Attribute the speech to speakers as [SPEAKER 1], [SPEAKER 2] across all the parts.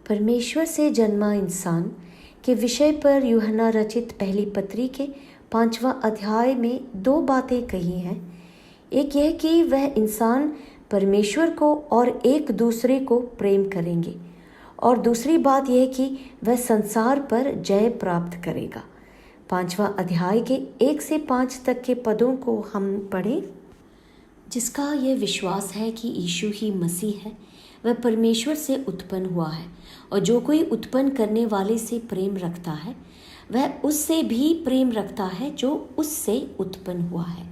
[SPEAKER 1] परमेश्वर से जन्मा इंसान के विषय पर यूहन्ना रचित पहली पत्री के 5वां अध्याय में 2 बातें कही हैं। एक यह कि वह इंसान परमेश्वर को और एक दूसरे को प्रेम करेंगे, और दूसरी बात यह कि वह संसार पर जय प्राप्त करेगा। 5वां अध्याय के 1 से 5 तक के पदों को हम पढ़ें। जिसका यह विश्वास है कि यीशु ही मसीह है, वह परमेश्वर से उत्पन्न हुआ है, और जो कोई उत्पन्न करने वाले से प्रेम रखता है वह उससे भी प्रेम रखता है जो उससे उत्पन्न हुआ है।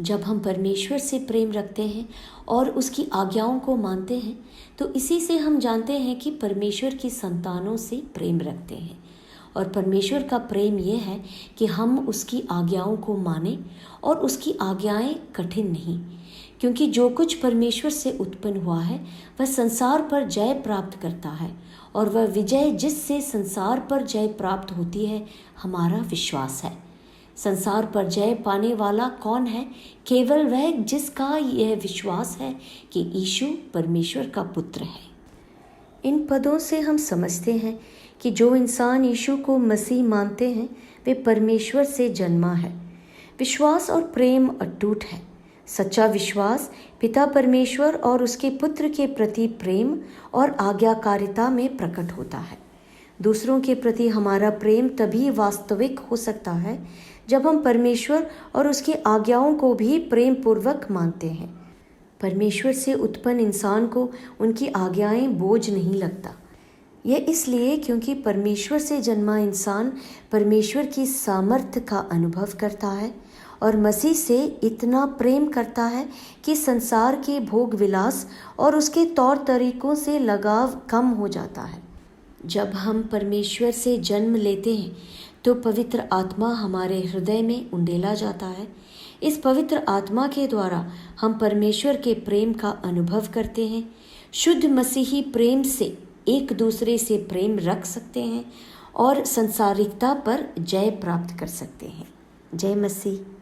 [SPEAKER 1] जब हम परमेश्वर से प्रेम रखते हैं और उसकी आज्ञाओं को मानते हैं तो इसी से हम जानते हैं कि परमेश्वर की संतानों से प्रेम रखते हैं। और परमेश्वर का प्रेम यह है कि हम उसकी आज्ञाओं को मानें, और उसकी आज्ञाएं कठिन नहीं, क्योंकि जो कुछ परमेश्वर से उत्पन्न हुआ है वह संसार पर जय प्राप्त करता है, और वह विजय जिससे संसार पर जय प्राप्त होती है हमारा विश्वास है। संसार पर जय पाने वाला कौन है? केवल वह जिसका यह विश्वास है कि यीशु परमेश्वर का पुत्र है। इन पदों से हम समझते हैं कि जो इंसान यीशु को मसीह मानते हैं वे परमेश्वर से जन्मा है। विश्वास और प्रेम अटूट है। सच्चा विश्वास पिता परमेश्वर और उसके पुत्र के प्रति प्रेम और आज्ञाकारिता में प्रकट होता है। दूसरों के प्रति हमारा प्रेम तभी वास्तविक हो सकता है जब हम परमेश्वर और उसकी आज्ञाओं को भी प्रेम पूर्वक मानते हैं। परमेश्वर से उत्पन्न इंसान को उनकी आज्ञाएं बोझ नहीं लगता। यह इसलिए क्योंकि परमेश्वर से जन्मा इंसान परमेश्वर की सामर्थ्य का अनुभव करता है और मसीह से इतना प्रेम करता है कि संसार के भोग विलास और उसके तौर तरीकों से लगाव कम हो जाता है। जब हम परमेश्वर से जन्म लेते हैं तो पवित्र आत्मा हमारे हृदय में उंडेला जाता है। इस पवित्र आत्मा के द्वारा हम परमेश्वर के प्रेम का अनुभव करते हैं। शुद्ध मसीही प्रेम से एक दूसरे से प्रेम रख सकते हैं और संसारिकता पर जय प्राप्त कर सकते हैं। जय मसीह।